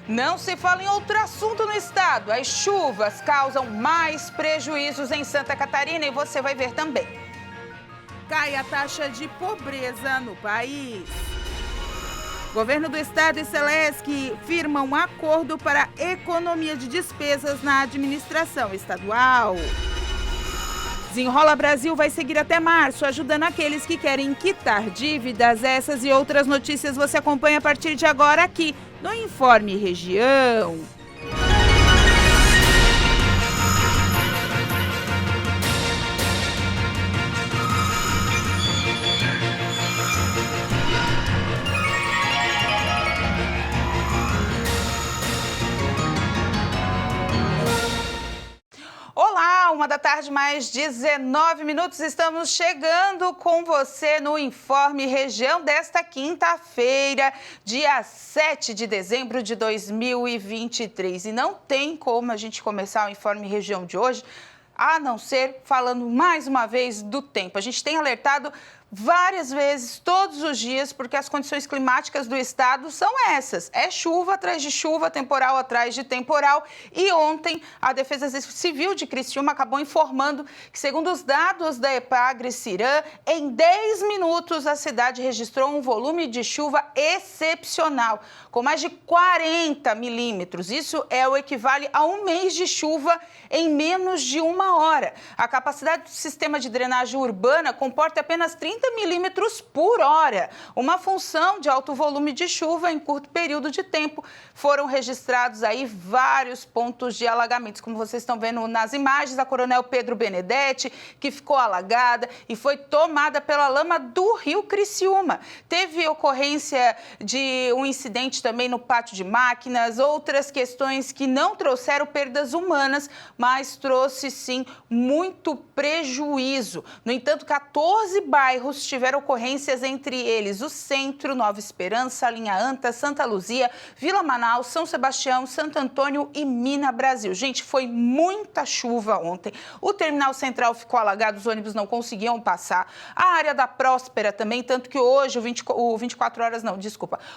Não se fala em outro assunto no estado. As chuvas causam mais prejuízos em Santa Catarina e você vai ver também. Cai a taxa de pobreza no país. Governo do Estado e Celesc firmam um acordo para economia de despesas na administração estadual. Desenrola Brasil vai seguir até março, ajudando aqueles que querem quitar dívidas. Essas e outras notícias você acompanha a partir de agora aqui no Informe Região. Olá, 1h da tarde, mais 19 minutos. Estamos chegando com você no Informe Região desta quinta-feira, dia 7 de dezembro de 2023. E não tem como a gente começar o Informe Região de hoje a não ser falando mais uma vez do tempo. A gente tem alertado várias vezes, todos os dias, porque as condições climáticas do estado são essas. É chuva atrás de chuva, temporal atrás de temporal. E ontem, a Defesa Civil de Criciúma acabou informando que, segundo os dados da EPAGRE-CIRAM, em 10 minutos a cidade registrou um volume de chuva excepcional, com mais de 40 milímetros. Isso é o equivale a um mês de chuva em menos de uma hora. A capacidade do sistema de drenagem urbana comporta apenas 30 milímetros por hora, uma função de alto volume de chuva em curto período de tempo. Foram registrados aí vários pontos de alagamentos, como vocês estão vendo nas imagens, a Coronel Pedro Benedetti, que ficou alagada e foi tomada pela lama do rio Criciúma. Teve ocorrência de um incidente também no pátio de máquinas, outras questões que não trouxeram perdas humanas, mas trouxe sim muito prejuízo. No entanto, 14 bairros tiveram ocorrências, entre eles o Centro, Nova Esperança, Linha Anta, Santa Luzia, Vila Manaus, São Sebastião, Santo Antônio e Mina Brasil. Gente, foi muita chuva ontem. O terminal central ficou alagado, os ônibus não conseguiam passar. A área da Próspera também, tanto que hoje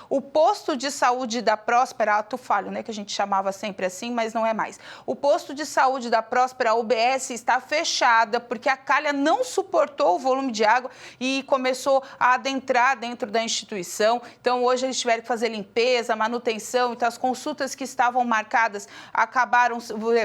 o posto de saúde da Próspera, ato falho, né, que a gente chamava sempre assim, mas não é mais. O posto de saúde da Próspera, a UBS, está fechada porque a calha não suportou o volume de água e começou a adentrar dentro da instituição. Então, hoje eles tiveram que fazer limpeza, manutenção. Então, as consultas que estavam marcadas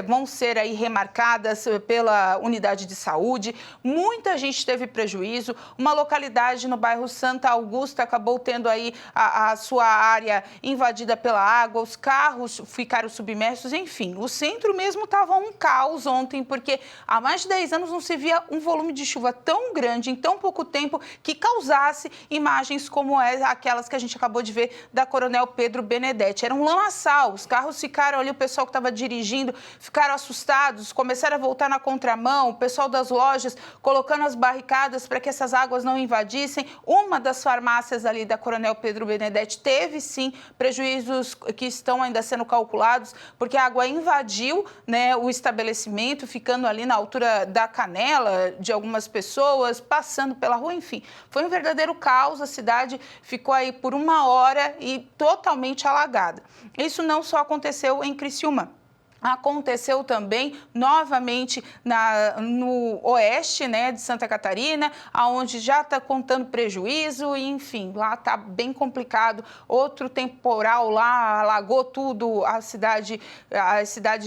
vão ser aí remarcadas pela unidade de saúde. Muita gente teve prejuízo. Uma localidade no bairro Santa Augusta acabou tendo aí a sua área invadida pela água, os carros ficaram submersos, enfim. O centro mesmo estava um caos ontem, porque há mais de 10 anos não se via um volume de chuva tão grande em tão pouco tempo que causasse imagens como aquelas que a gente acabou de ver da Coronel Pedro Benedetti. Era um lamaçal, os carros ficaram ali, o pessoal que estava dirigindo ficaram assustados, começaram a voltar na contramão, o pessoal das lojas colocando as barricadas para que essas águas não invadissem. Uma das farmácias ali da Coronel Pedro Benedetti teve sim prejuízos que estão ainda sendo calculados, porque a água invadiu, né, o estabelecimento, ficando ali na altura da canela de algumas pessoas, passando pela rua, enfim. Foi um verdadeiro caos, a cidade ficou aí por uma hora e totalmente alagada. Isso não só aconteceu em Criciúma. Aconteceu também novamente no oeste, né, de Santa Catarina, onde já está contando prejuízo, e, enfim, lá está bem complicado. Outro temporal lá alagou tudo, as cidades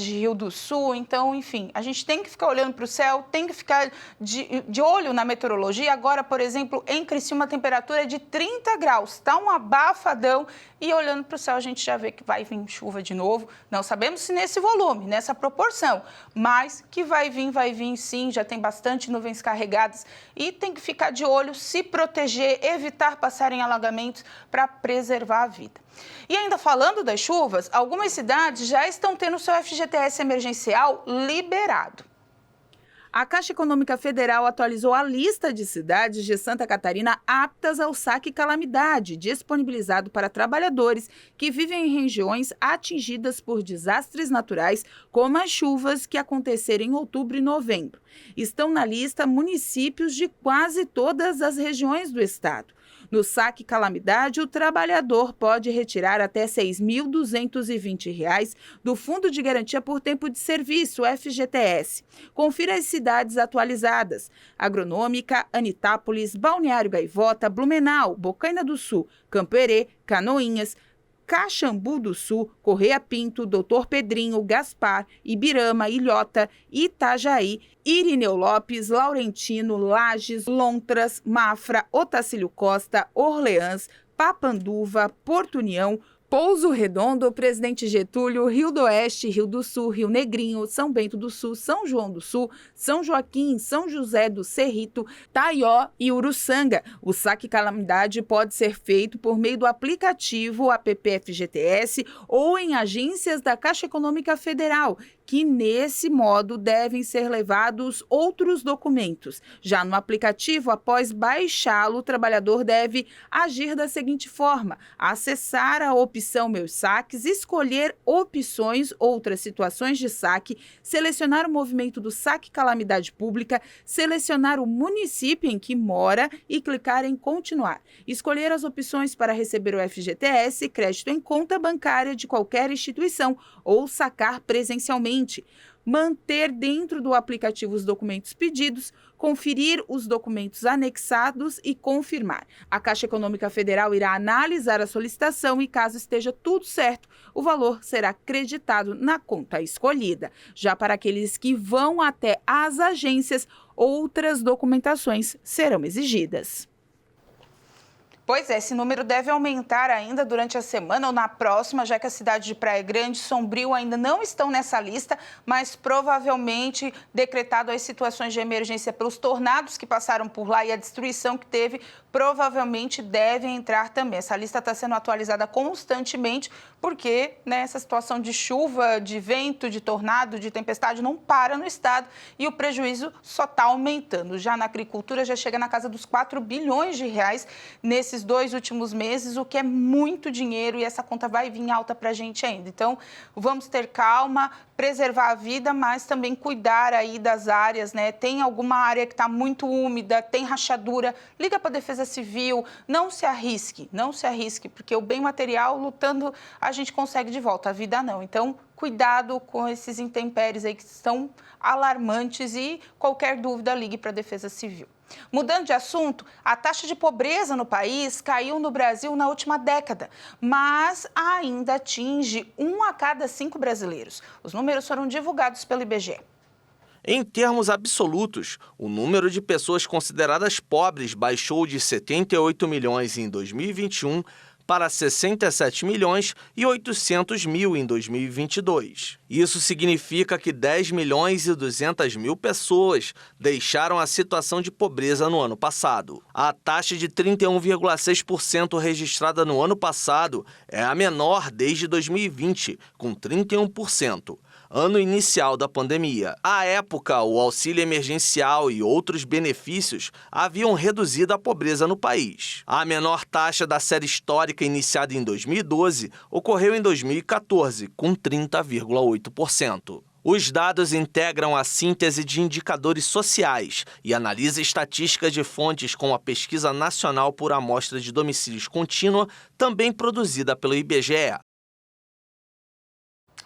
de Rio do Sul. Então, enfim, a gente tem que ficar olhando para o céu, tem que ficar de olho na meteorologia. Agora, por exemplo, em Criciúma, a temperatura é de 30 graus, está um abafadão, e olhando para o céu a gente já vê que vai vir chuva de novo. Não sabemos se nesse volume, nessa proporção, mas que vai vir sim, já tem bastante nuvens carregadas e tem que ficar de olho, se proteger, evitar passar em alagamentos para preservar a vida. E ainda falando das chuvas, algumas cidades já estão tendo seu FGTS emergencial liberado. A Caixa Econômica Federal atualizou a lista de cidades de Santa Catarina aptas ao saque calamidade, disponibilizado para trabalhadores que vivem em regiões atingidas por desastres naturais, como as chuvas que aconteceram em outubro e novembro. Estão na lista municípios de quase todas as regiões do estado. No saque calamidade, o trabalhador pode retirar até R$ 6.220 do Fundo de Garantia por Tempo de Serviço, FGTS. Confira as cidades atualizadas: Agronômica, Anitápolis, Balneário Gaivota, Blumenau, Bocaina do Sul, Campo Herê, Canoinhas, Caxambu do Sul, Correia Pinto, Doutor Pedrinho, Gaspar, Ibirama, Ilhota, Itajaí, Irineu Lopes, Laurentino, Lages, Lontras, Mafra, Otacílio Costa, Orleans, Papanduva, Porto União, Pouso Redondo, Presidente Getúlio, Rio do Oeste, Rio do Sul, Rio Negrinho, São Bento do Sul, São João do Sul, São Joaquim, São José do Cerrito, Taió e Uruçanga. O saque calamidade pode ser feito por meio do aplicativo APP-FGTS ou em agências da Caixa Econômica Federal, que nesse modo devem ser levados outros documentos. Já no aplicativo, após baixá-lo, o trabalhador deve agir da seguinte forma: acessar a opção Meus Saques, escolher opções, outras situações de saque, selecionar o movimento do saque calamidade pública, selecionar o município em que mora e clicar em continuar. Escolher as opções para receber o FGTS, crédito em conta bancária de qualquer instituição ou sacar presencialmente. Manter dentro do aplicativo os documentos pedidos, conferir os documentos anexados e confirmar. A Caixa Econômica Federal irá analisar a solicitação e, caso esteja tudo certo, o valor será creditado na conta escolhida. Já para aqueles que vão até as agências, outras documentações serão exigidas. Pois é, esse número deve aumentar ainda durante a semana ou na próxima, já que a cidade de Praia Grande e Sombrio ainda não estão nessa lista, mas provavelmente decretado as situações de emergência pelos tornados que passaram por lá e a destruição que teve, provavelmente devem entrar também. Essa lista está sendo atualizada constantemente, porque essa situação de chuva, de vento, de tornado, de tempestade não para no estado e o prejuízo só está aumentando. Já na agricultura já chega na casa dos 4 bilhões de reais nesses 2 últimos meses, o que é muito dinheiro e essa conta vai vir alta para a gente ainda. Então, vamos ter calma, preservar a vida, mas também cuidar aí das áreas, Tem alguma área que está muito úmida, tem rachadura, liga para a Defesa Civil, não se arrisque, porque o bem material, lutando, a gente consegue de volta, a vida não. Então, cuidado com esses intempéries aí que estão alarmantes e qualquer dúvida, ligue para a Defesa Civil. Mudando de assunto, a taxa de pobreza no país caiu no Brasil na última década, mas ainda atinge 1 a cada 5 brasileiros. Os números foram divulgados pelo IBGE. Em termos absolutos, o número de pessoas consideradas pobres baixou de 78 milhões em 2021 para 67 milhões e 800 mil em 2022. Isso significa que 10 milhões e 200 mil pessoas deixaram a situação de pobreza no ano passado. A taxa de 31,6% registrada no ano passado é a menor desde 2020, com 31%. Ano inicial da pandemia. À época, o auxílio emergencial e outros benefícios haviam reduzido a pobreza no país. A menor taxa da série histórica iniciada em 2012 ocorreu em 2014, com 30,8%. Os dados integram a síntese de indicadores sociais e analisa estatísticas de fontes como a Pesquisa Nacional por Amostra de Domicílios Contínua, também produzida pelo IBGE.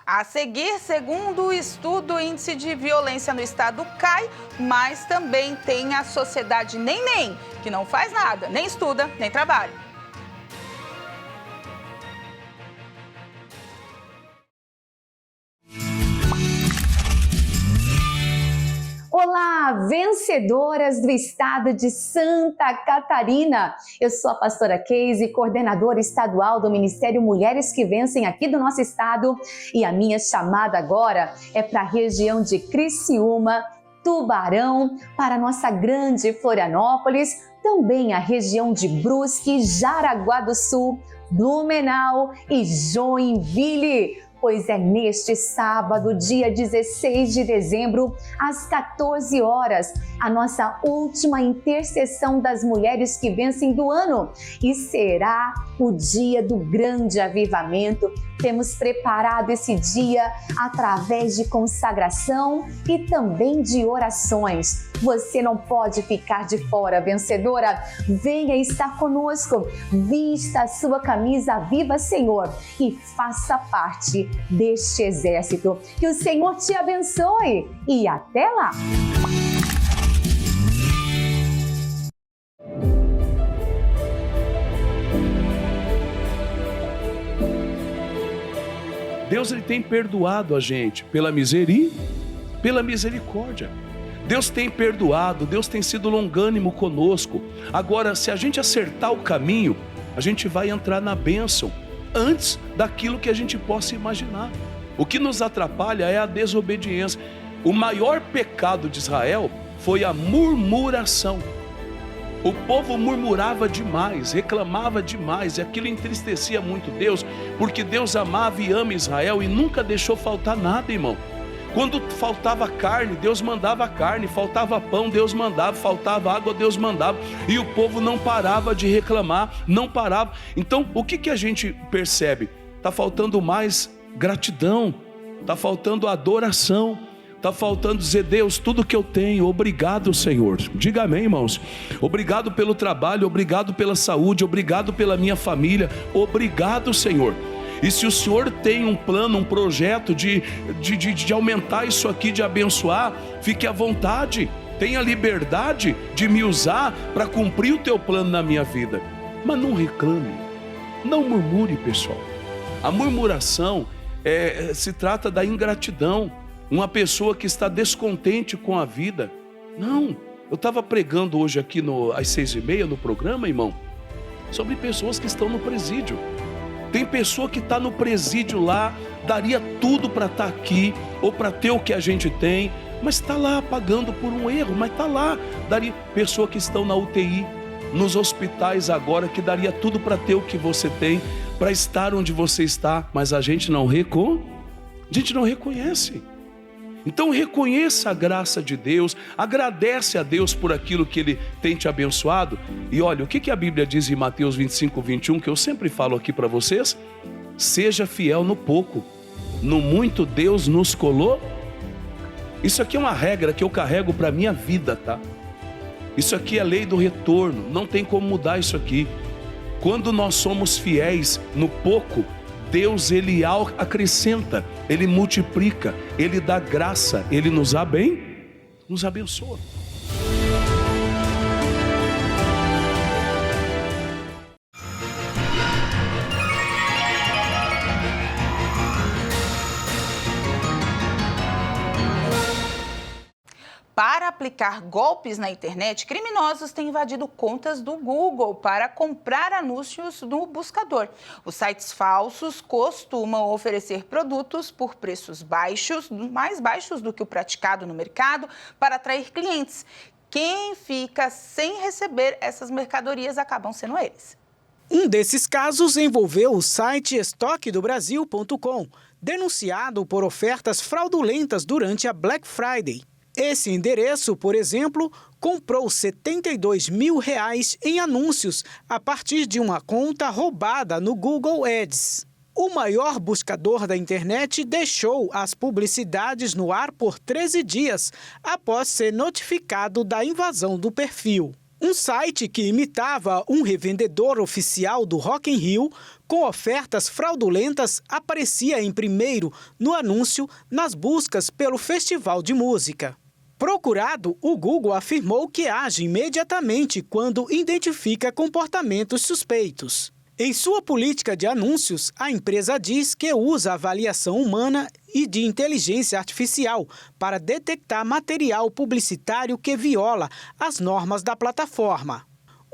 A seguir, segundo o estudo, o índice de violência no estado cai, mas também tem a sociedade nem, que não faz nada, nem estuda, nem trabalha. Olá, vencedoras do estado de Santa Catarina! Eu sou a pastora Keise, coordenadora estadual do Ministério Mulheres que Vencem aqui do nosso estado, e a minha chamada agora é para a região de Criciúma, Tubarão, para a nossa grande Florianópolis, também a região de Brusque, Jaraguá do Sul, Blumenau e Joinville. Pois é neste sábado, dia 16 de dezembro, às 14 horas, a nossa última intercessão das mulheres que vencem do ano. E será o dia do grande avivamento temos preparado esse dia através de consagração e também de orações. Você não pode ficar de fora, vencedora. Venha estar conosco. Vista a sua camisa Viva Senhor e faça parte deste exército. Que o Senhor te abençoe e até lá! Deus ele tem perdoado a gente pela misericórdia. Deus tem perdoado, Deus tem sido longânimo conosco. Agora, se a gente acertar o caminho, a gente vai entrar na bênção antes daquilo que a gente possa imaginar. O que nos atrapalha é a desobediência. O maior pecado de Israel foi a murmuração. O povo murmurava demais, reclamava demais, e aquilo entristecia muito Deus, porque Deus amava e ama Israel e nunca deixou faltar nada, irmão. Quando faltava carne, Deus mandava carne, faltava pão, Deus mandava, faltava água, Deus mandava, e o povo não parava de reclamar, não parava. Então, o que a gente percebe? Está faltando mais gratidão, está faltando adoração, está faltando dizer: Deus, tudo que eu tenho, obrigado, Senhor. Diga amém, irmãos. Obrigado pelo trabalho, obrigado pela saúde, obrigado pela minha família, obrigado, Senhor. E se o Senhor tem um plano, um projeto de aumentar isso aqui, de abençoar, fique à vontade, tenha liberdade de me usar para cumprir o teu plano na minha vida. Mas não reclame, não murmure, pessoal. A murmuração se trata da ingratidão. Uma pessoa que está descontente com a vida. Não, eu estava pregando hoje aqui às 6h30 no programa, irmão, sobre pessoas que estão no presídio. Tem pessoa que está no presídio lá, daria tudo para estar aqui, ou para ter o que a gente tem, mas está lá pagando por um erro, mas está lá. Daria pessoa que estão na UTI, nos hospitais agora, que daria tudo para ter o que você tem, para estar onde você está, mas a gente não reconhece. Então reconheça a graça de Deus, agradece a Deus por aquilo que Ele tem te abençoado. E olha, o que a Bíblia diz em Mateus 25:21, que eu sempre falo aqui para vocês? Seja fiel no pouco, no muito Deus nos colou. Isso aqui é uma regra que eu carrego para a minha vida, tá? Isso aqui é a lei do retorno, não tem como mudar isso aqui. Quando nós somos fiéis no pouco, Deus ele acrescenta, ele multiplica, ele dá graça, ele nos abençoa. Para aplicar golpes na internet, criminosos têm invadido contas do Google para comprar anúncios no buscador. Os sites falsos costumam oferecer produtos por preços baixos, mais baixos do que o praticado no mercado, para atrair clientes. Quem fica sem receber essas mercadorias acabam sendo eles. Um desses casos envolveu o site estoquedobrasil.com, denunciado por ofertas fraudulentas durante a Black Friday. Esse endereço, por exemplo, comprou R$72 mil em anúncios a partir de uma conta roubada no Google Ads. O maior buscador da internet deixou as publicidades no ar por 13 dias após ser notificado da invasão do perfil. Um site que imitava um revendedor oficial do Rock in Rio com ofertas fraudulentas aparecia em primeiro no anúncio nas buscas pelo festival de música. Procurado, o Google afirmou que age imediatamente quando identifica comportamentos suspeitos. Em sua política de anúncios, a empresa diz que usa avaliação humana e de inteligência artificial para detectar material publicitário que viola as normas da plataforma.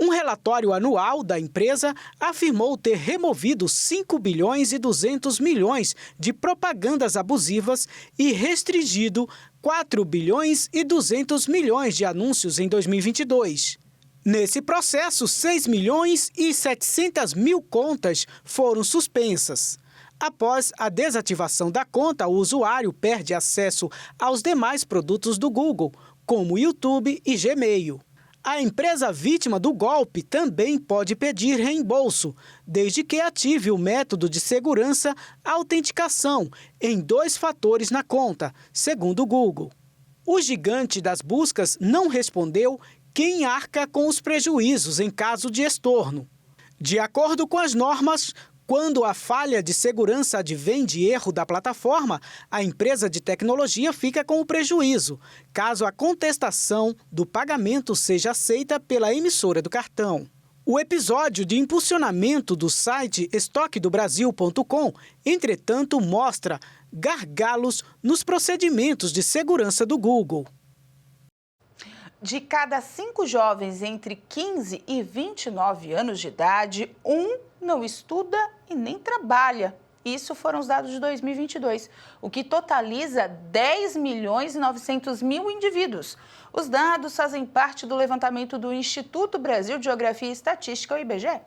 Um relatório anual da empresa afirmou ter removido 5 bilhões e 200 milhões de propagandas abusivas e restringido 4 bilhões e 200 milhões de anúncios em 2022. Nesse processo, 6 milhões e 700 mil contas foram suspensas. Após a desativação da conta, o usuário perde acesso aos demais produtos do Google, como YouTube e Gmail. A empresa vítima do golpe também pode pedir reembolso, desde que ative o método de segurança autenticação em 2 fatores na conta, segundo o Google. O gigante das buscas não respondeu quem arca com os prejuízos em caso de estorno. De acordo com as normas, quando a falha de segurança advém de erro da plataforma, a empresa de tecnologia fica com o prejuízo, caso a contestação do pagamento seja aceita pela emissora do cartão. O episódio de impulsionamento do site estoquedobrasil.com, entretanto, mostra gargalos nos procedimentos de segurança do Google. De cada 5 jovens entre 15 e 29 anos de idade, um não estuda e nem trabalha. Isso foram os dados de 2022, o que totaliza 10 milhões e 900 mil indivíduos. Os dados fazem parte do levantamento do Instituto Brasil de Geografia e Estatística, o IBGE.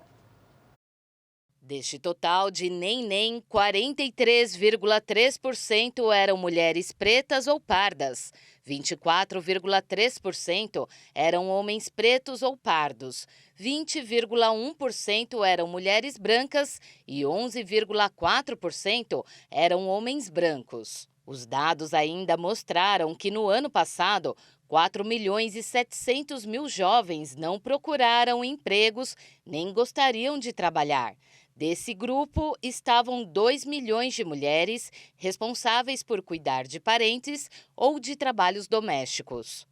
Deste total de nem, 43,3% eram mulheres pretas ou pardas, 24,3% eram homens pretos ou pardos, 20,1% eram mulheres brancas e 11,4% eram homens brancos. Os dados ainda mostraram que no ano passado, 4 milhões e 700 mil jovens não procuraram empregos nem gostariam de trabalhar. Desse grupo, estavam 2 milhões de mulheres responsáveis por cuidar de parentes ou de trabalhos domésticos.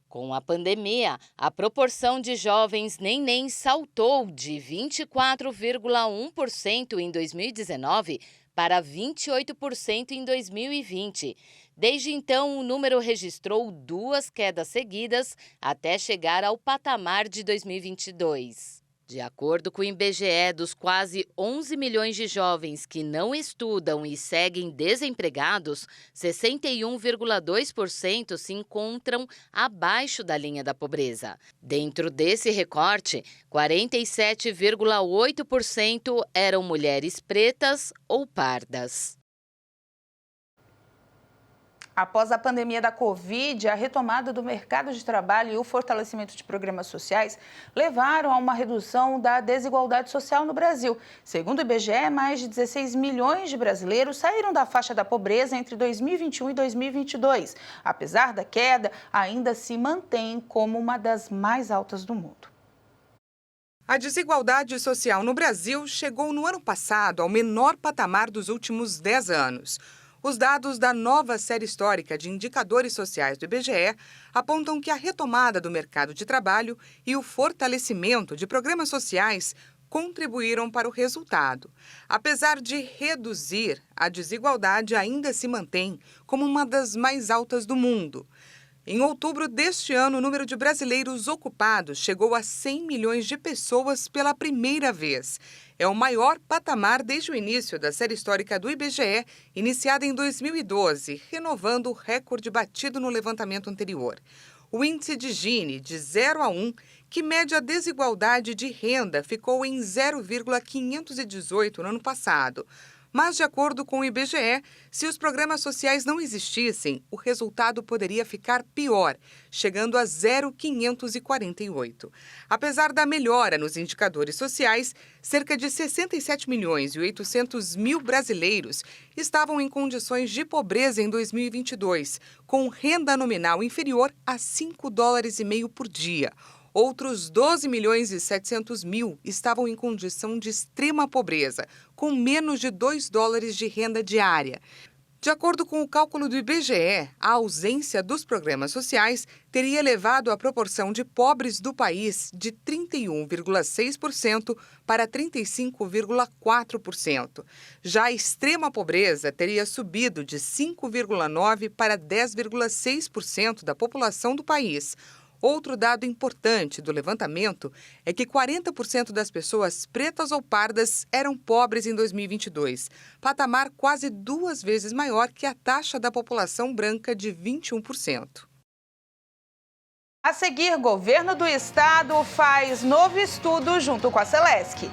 Com a pandemia, a proporção de jovens nem saltou de 24,1% em 2019 para 28% em 2020. Desde então, o número registrou 2 quedas seguidas até chegar ao patamar de 2022. De acordo com o IBGE, dos quase 11 milhões de jovens que não estudam e seguem desempregados, 61,2% se encontram abaixo da linha da pobreza. Dentro desse recorte, 47,8% eram mulheres pretas ou pardas. Após a pandemia da Covid, a retomada do mercado de trabalho e o fortalecimento de programas sociais levaram a uma redução da desigualdade social no Brasil. Segundo o IBGE, mais de 16 milhões de brasileiros saíram da faixa da pobreza entre 2021 e 2022. Apesar da queda, ainda se mantém como uma das mais altas do mundo. A desigualdade social no Brasil chegou no ano passado ao menor patamar dos últimos 10 anos. Os dados da nova série histórica de indicadores sociais do IBGE apontam que a retomada do mercado de trabalho e o fortalecimento de programas sociais contribuíram para o resultado. Apesar de reduzir, a desigualdade ainda se mantém como uma das mais altas do mundo. Em outubro deste ano, o número de brasileiros ocupados chegou a 100 milhões de pessoas pela primeira vez. É o maior patamar desde o início da série histórica do IBGE, iniciada em 2012, renovando o recorde batido no levantamento anterior. O índice de Gini, de 0 a 1, que mede a desigualdade de renda, ficou em 0,518 no ano passado. Mas, de acordo com o IBGE, se os programas sociais não existissem, o resultado poderia ficar pior, chegando a 0,548. Apesar da melhora nos indicadores sociais, cerca de 67 milhões e 800 mil brasileiros estavam em condições de pobreza em 2022, com renda nominal inferior a $5,5 por dia. Outros 12 milhões e 700 mil estavam em condição de extrema pobreza, com menos de $2 de renda diária. De acordo com o cálculo do IBGE, a ausência dos programas sociais teria elevado a proporção de pobres do país de 31,6% para 35,4%. Já a extrema pobreza teria subido de 5,9% para 10,6% da população do país. Outro dado importante do levantamento é que 40% das pessoas pretas ou pardas eram pobres em 2022, patamar quase 2 vezes maior que a taxa da população branca de 21%. A seguir, governo do estado faz novo estudo junto com a Celesc.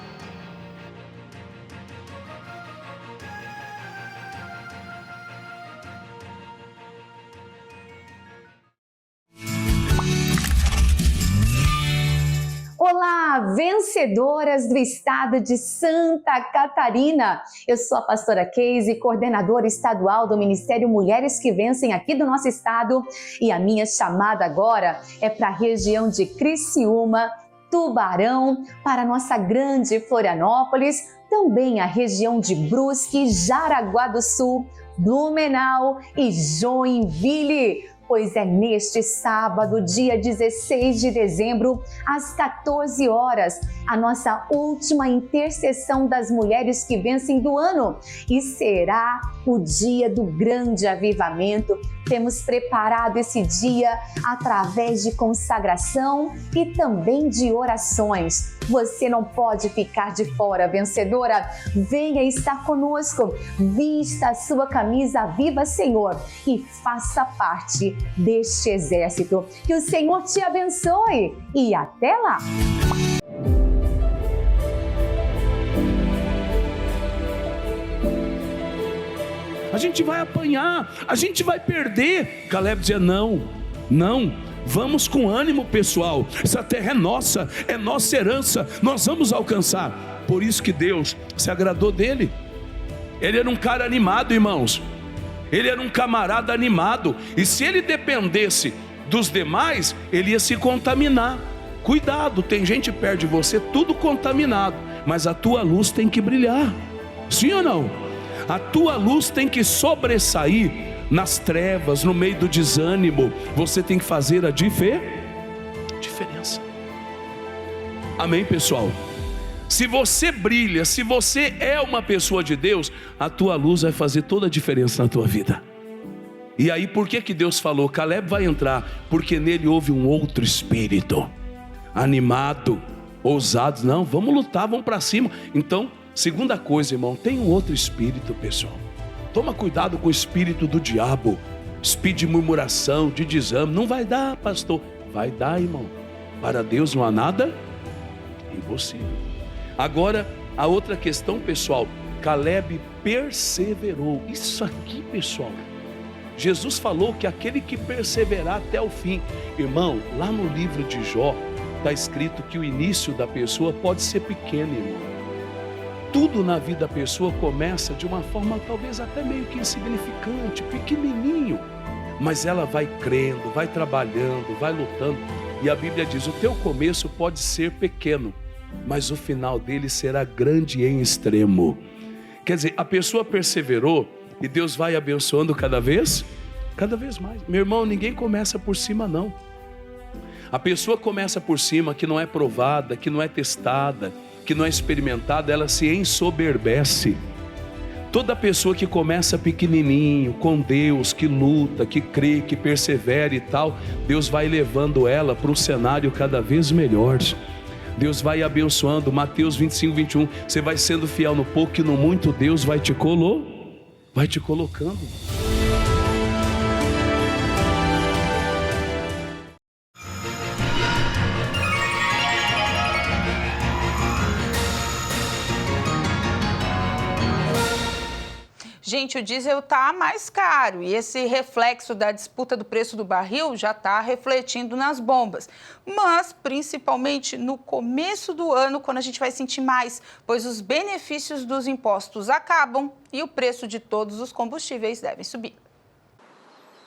vencedoras do estado de Santa Catarina! Eu sou a pastora Keise, coordenadora estadual do Ministério Mulheres que Vencem aqui do nosso estado, e a minha chamada agora é para a região de Criciúma, Tubarão, para a nossa grande Florianópolis, também a região de Brusque, Jaraguá do Sul, Blumenau e Joinville. Pois é neste sábado, dia 16 de dezembro, às 14 horas, a nossa última intercessão das mulheres que vencem do ano. E será o dia do grande avivamento. Temos preparado esse dia através de consagração e também de orações. Você não pode ficar de fora, vencedora. Venha estar conosco. Vista a sua camisa Viva Senhor e faça parte deste exército. Que o Senhor te abençoe e até lá! A gente vai apanhar, a gente vai perder. Caleb dizia: não, vamos com ânimo, pessoal. Essa terra é nossa herança, nós vamos alcançar. Por isso que Deus se agradou dele. Ele era um cara animado, irmãos. Ele era um camarada animado. E se ele dependesse dos demais, ele ia se contaminar. Cuidado, tem gente perto de você, tudo contaminado, mas a tua luz tem que brilhar. Sim ou não? A tua luz tem que sobressair nas trevas, no meio do desânimo. Você tem que fazer a diferença. Amém, pessoal? Se você brilha, se você é uma pessoa de Deus, a tua luz vai fazer toda a diferença na tua vida. E aí, por que Deus falou, Caleb vai entrar? Porque nele houve um outro espírito, animado, ousado. Não, vamos lutar, vamos para cima. Então, segunda coisa, irmão, tem um outro espírito, pessoal. Toma cuidado com o espírito do diabo, espírito de murmuração, de desânimo. Não vai dar, pastor. Vai dar, irmão. Para Deus não há nada impossível. Agora, a outra questão, pessoal, Caleb perseverou. Isso aqui, pessoal, Jesus falou que aquele que perseverar até o fim. Irmão, lá no livro de Jó, está escrito que o início da pessoa pode ser pequeno, irmão. Tudo na vida da pessoa começa de uma forma talvez até meio que insignificante, pequenininho. Mas ela vai crendo, vai trabalhando, vai lutando. E a Bíblia diz, o teu começo pode ser pequeno, mas o final dele será grande em extremo. Quer dizer, a pessoa perseverou e Deus vai abençoando cada vez mais. Meu irmão, ninguém começa por cima não. A pessoa começa por cima, que não é provada, que não é testada, que não é experimentada, ela se ensoberbece. Toda pessoa que começa pequenininho, com Deus, que luta, que crê, que persevera e tal, Deus vai levando ela para um cenário cada vez melhor. Deus vai abençoando. Mateus 25, 21, você vai sendo fiel no pouco e no muito, Deus vai te colocando. Gente, o diesel está mais caro e esse reflexo da disputa do preço do barril já está refletindo nas bombas. Mas, principalmente no começo do ano, quando a gente vai sentir mais, pois os benefícios dos impostos acabam e o preço de todos os combustíveis devem subir.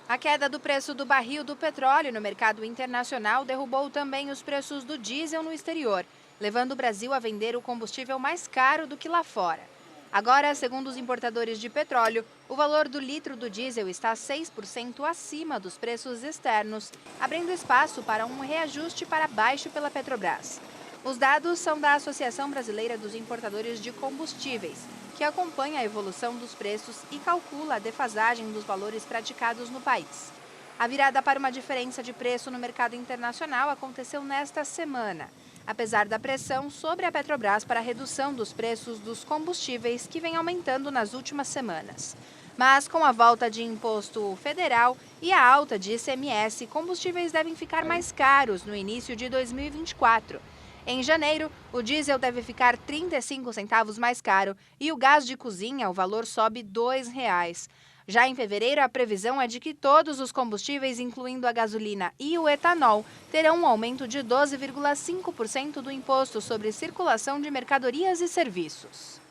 A queda do preço do barril do petróleo no mercado internacional derrubou também os preços do diesel no exterior, levando o Brasil a vender o combustível mais caro do que lá fora. Agora, segundo os importadores de petróleo, o valor do litro do diesel está 6% acima dos preços externos, abrindo espaço para um reajuste para baixo pela Petrobras. Os dados são da Associação Brasileira dos Importadores de Combustíveis, que acompanha a evolução dos preços e calcula a defasagem dos valores praticados no país. A virada para uma diferença de preço no mercado internacional aconteceu nesta semana, apesar da pressão sobre a Petrobras para a redução dos preços dos combustíveis que vem aumentando nas últimas semanas. Mas com a volta de imposto federal e a alta de ICMS, combustíveis devem ficar mais caros no início de 2024. Em janeiro, o diesel deve ficar 35 centavos mais caro e o gás de cozinha, o valor sobe R$ 2. Já em fevereiro, a previsão é de que todos os combustíveis, incluindo a gasolina e o etanol, terão um aumento de 12,5% do imposto sobre circulação de mercadorias e serviços.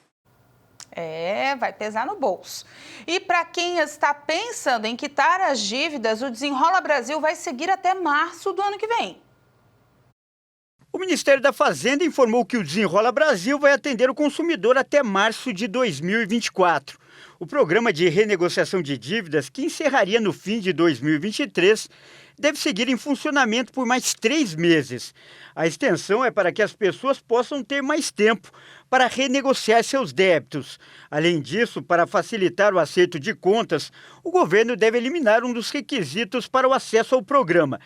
Vai pesar no bolso. E para quem está pensando em quitar as dívidas, o Desenrola Brasil vai seguir até março do ano que vem. O Ministério da Fazenda informou que o Desenrola Brasil vai atender o consumidor até março de 2024. O programa de renegociação de dívidas, que encerraria no fim de 2023, deve seguir em funcionamento por mais 3 meses. A extensão é para que as pessoas possam ter mais tempo para renegociar seus débitos. Além disso, para facilitar o acerto de contas, o governo deve eliminar um dos requisitos para o acesso ao programa: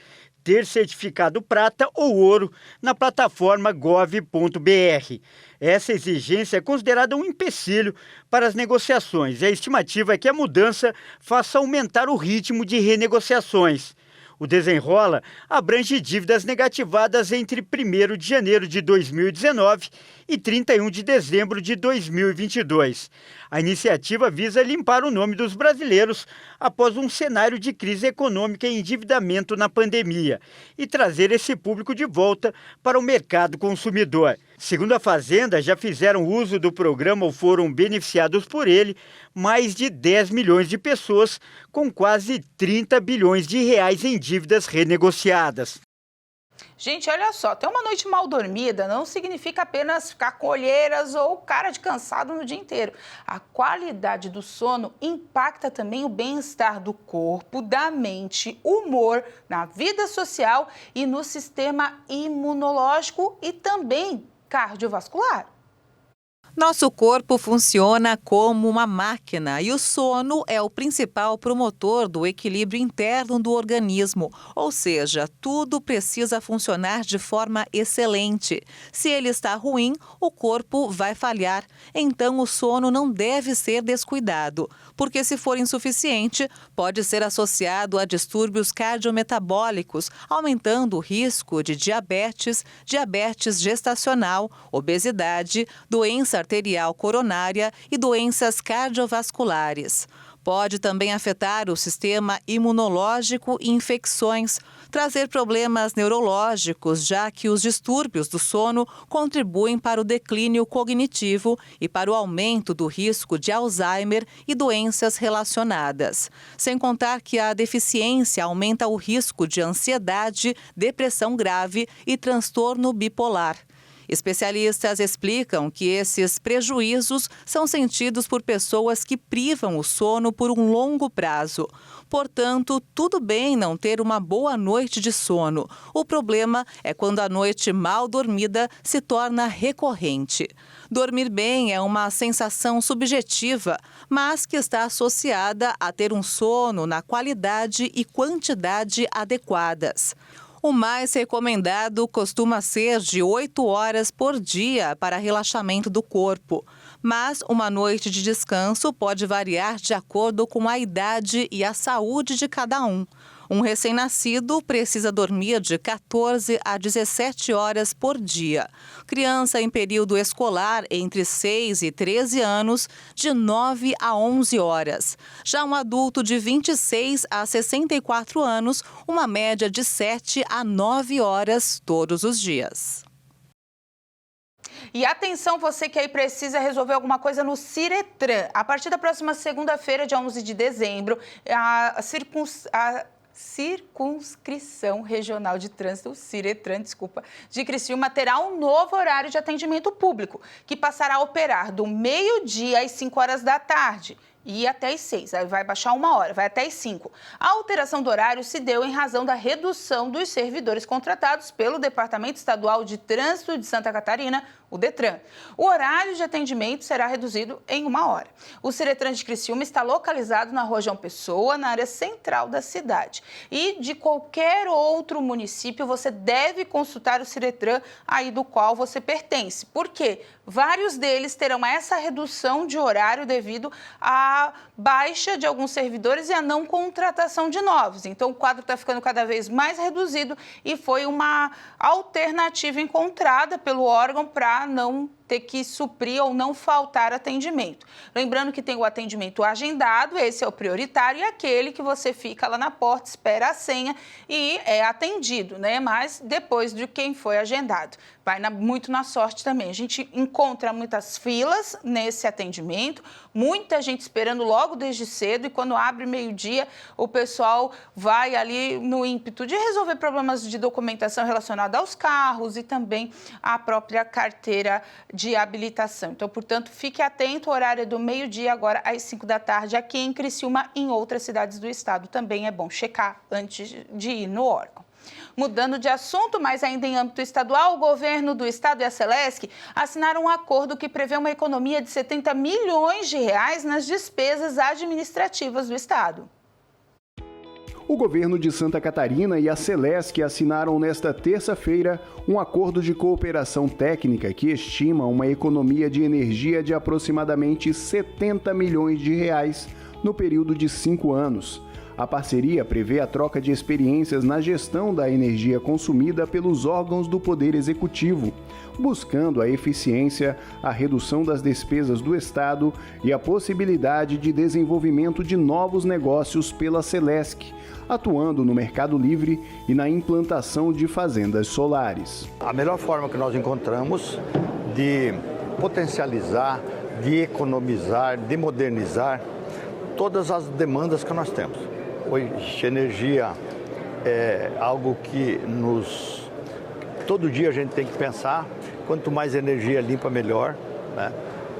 ter certificado prata ou ouro na plataforma gov.br. Essa exigência é considerada um empecilho para as negociações e a estimativa é que a mudança faça aumentar o ritmo de renegociações. O Desenrola abrange dívidas negativadas entre 1º de janeiro de 2019 e 31 de dezembro de 2022. A iniciativa visa limpar o nome dos brasileiros após um cenário de crise econômica e endividamento na pandemia e trazer esse público de volta para o mercado consumidor. Segundo a Fazenda, já fizeram uso do programa ou foram beneficiados por ele mais de 10 milhões de pessoas, com quase 30 bilhões de reais em dívidas renegociadas. Gente, olha só, ter uma noite mal dormida não significa apenas ficar com olheiras ou cara de cansado no dia inteiro. A qualidade do sono impacta também o bem-estar do corpo, da mente, humor, na vida social e no sistema imunológico e também cardiovascular. Nosso corpo funciona como uma máquina e o sono é o principal promotor do equilíbrio interno do organismo, ou seja, tudo precisa funcionar de forma excelente. Se ele está ruim, o corpo vai falhar, então o sono não deve ser descuidado, porque se for insuficiente, pode ser associado a distúrbios cardiometabólicos, aumentando o risco de diabetes, diabetes gestacional, obesidade, doença arterial coronária e doenças cardiovasculares. Pode também afetar o sistema imunológico e infecções, trazer problemas neurológicos, já que os distúrbios do sono contribuem para o declínio cognitivo e para o aumento do risco de Alzheimer e doenças relacionadas. Sem contar que a deficiência aumenta o risco de ansiedade, depressão grave e transtorno bipolar. Especialistas explicam que esses prejuízos são sentidos por pessoas que privam o sono por um longo prazo. Portanto, tudo bem não ter uma boa noite de sono. O problema é quando a noite mal dormida se torna recorrente. Dormir bem é uma sensação subjetiva, mas que está associada a ter um sono na qualidade e quantidade adequadas. O mais recomendado costuma ser de 8 horas por dia para relaxamento do corpo, mas uma noite de descanso pode variar de acordo com a idade e a saúde de cada um. Um recém-nascido precisa dormir de 14 a 17 horas por dia. Criança em período escolar entre 6 e 13 anos, de 9 a 11 horas. Já um adulto de 26 a 64 anos, uma média de 7 a 9 horas todos os dias. E atenção, você que aí precisa resolver alguma coisa no Ciretran. A partir da próxima segunda-feira, dia 11 de dezembro, a Circunscrição Regional de Trânsito, o Ciretran, de Criciúma, terá um novo horário de atendimento público, que passará a operar do meio-dia às 5 horas da tarde. E até às 6, aí vai baixar 1 hora, vai até às 5. A alteração do horário se deu em razão da redução dos servidores contratados pelo Departamento Estadual de Trânsito de Santa Catarina, o DETRAN. O horário de atendimento será reduzido em 1 hora. O Ciretran de Criciúma está localizado na Rua João Pessoa, na área central da cidade. E de qualquer outro município, você deve consultar o Ciretran aí do qual você pertence. Por quê? Vários deles terão essa redução de horário devido à baixa de alguns servidores e à não contratação de novos. Então, o quadro está ficando cada vez mais reduzido e foi uma alternativa encontrada pelo órgão para não ter que suprir ou não faltar atendimento. Lembrando que tem o atendimento agendado, esse é o prioritário, e aquele que você fica lá na porta, espera a senha e é atendido, né? Mas depois de quem foi agendado. Vai muito na sorte também. A gente encontra muitas filas nesse atendimento, muita gente esperando logo desde cedo, e quando abre meio-dia, o pessoal vai ali no ímpeto de resolver problemas de documentação relacionada aos carros e também à própria carteira de habilitação. Então, portanto, fique atento, o horário é do meio-dia, agora às 5 da tarde, aqui em Criciúma, em outras cidades do estado. Também é bom checar antes de ir no órgão. Mudando de assunto, mas ainda em âmbito estadual, o governo do estado e a Celesc assinaram um acordo que prevê uma economia de 70 milhões de reais nas despesas administrativas do estado. O governo de Santa Catarina e a Celesc assinaram nesta terça-feira um acordo de cooperação técnica que estima uma economia de energia de aproximadamente 70 milhões de reais no período de 5 anos. A parceria prevê a troca de experiências na gestão da energia consumida pelos órgãos do Poder Executivo, buscando a eficiência, a redução das despesas do Estado e a possibilidade de desenvolvimento de novos negócios pela Celesc, atuando no mercado livre e na implantação de fazendas solares. A melhor forma que nós encontramos de potencializar, de economizar, de modernizar todas as demandas que nós temos. Hoje, energia é algo que todo dia a gente tem que pensar, quanto mais energia limpa, melhor, né?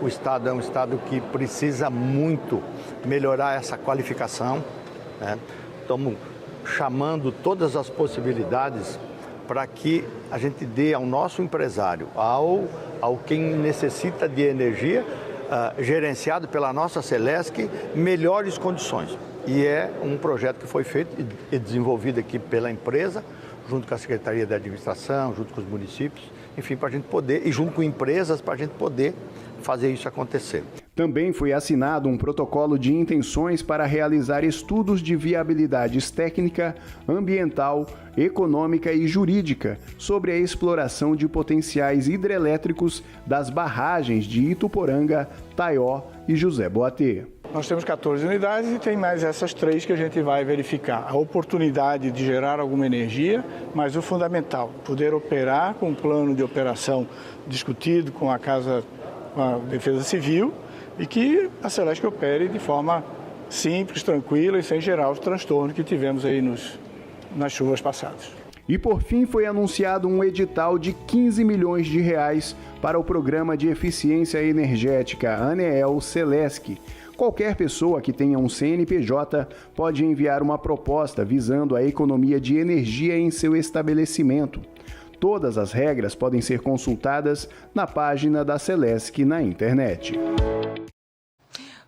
O Estado é um Estado que precisa muito melhorar essa qualificação, né? Estamos chamando todas as possibilidades para que a gente dê ao nosso empresário, ao quem necessita de energia, gerenciado pela nossa Celesc, melhores condições. E é um projeto que foi feito e desenvolvido aqui pela empresa, junto com a Secretaria de Administração, junto com os municípios, enfim, para a gente poder, e junto com empresas, para a gente poder fazer isso acontecer. Também foi assinado um protocolo de intenções para realizar estudos de viabilidades técnica, ambiental, econômica e jurídica sobre a exploração de potenciais hidrelétricos das barragens de Ituporanga, Taió e José Boatê. Nós temos 14 unidades e tem mais essas 3 que a gente vai verificar. A oportunidade de gerar alguma energia, mas o fundamental, poder operar com um plano de operação discutido com a Defesa Civil e que a Celesc opere de forma simples, tranquila e sem gerar os transtornos que tivemos aí nas chuvas passadas. E por fim foi anunciado um edital de 15 milhões de reais para o Programa de Eficiência Energética ANEEL Celesc. Qualquer pessoa que tenha um CNPJ pode enviar uma proposta visando a economia de energia em seu estabelecimento. Todas as regras podem ser consultadas na página da Celesc na internet.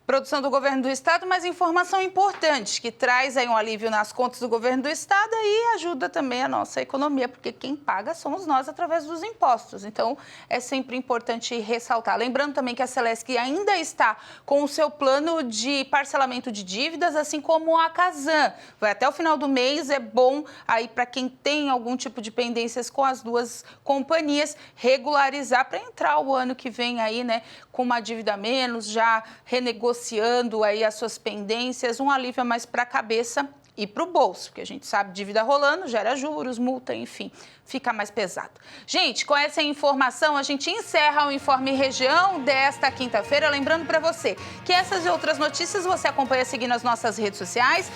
Produção do Governo do Estado, mas informação importante, que traz aí um alívio nas contas do Governo do Estado e ajuda também a nossa economia, porque quem paga somos nós através dos impostos. Então, é sempre importante ressaltar. Lembrando também que a Celesc ainda está com o seu plano de parcelamento de dívidas, assim como a Casan. Vai até o final do mês, é bom aí para quem tem algum tipo de pendências com as duas companhias, regularizar para entrar o ano que vem aí, né, com uma dívida a menos, já renegociando aí as suas pendências, um alívio a mais para a cabeça e para o bolso, porque a gente sabe, dívida rolando, gera juros, multa, enfim, fica mais pesado. Gente, com essa informação, a gente encerra o Informe Região desta quinta-feira. Lembrando para você que essas e outras notícias você acompanha seguindo as nossas redes sociais,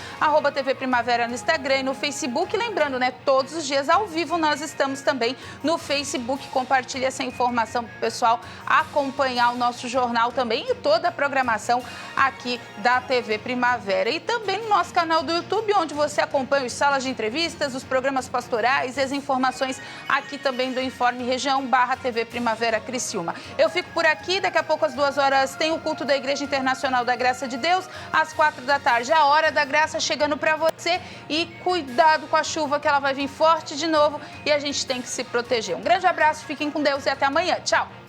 @TV Primavera no Instagram e no Facebook. Lembrando, né, todos os dias ao vivo nós estamos também no Facebook. Compartilhe essa informação para o pessoal acompanhar o nosso jornal também e toda a programação aqui da TV Primavera. E também no nosso canal do YouTube, onde você acompanha os salas de entrevistas, os programas pastorais e as informações aqui também do Informe Região /TV Primavera Criciúma. Eu fico por aqui, daqui a pouco às 2 horas tem o culto da Igreja Internacional da Graça de Deus, às 4 da tarde, a Hora da Graça chegando para você e cuidado com a chuva que ela vai vir forte de novo e a gente tem que se proteger. Um grande abraço, fiquem com Deus e até amanhã. Tchau!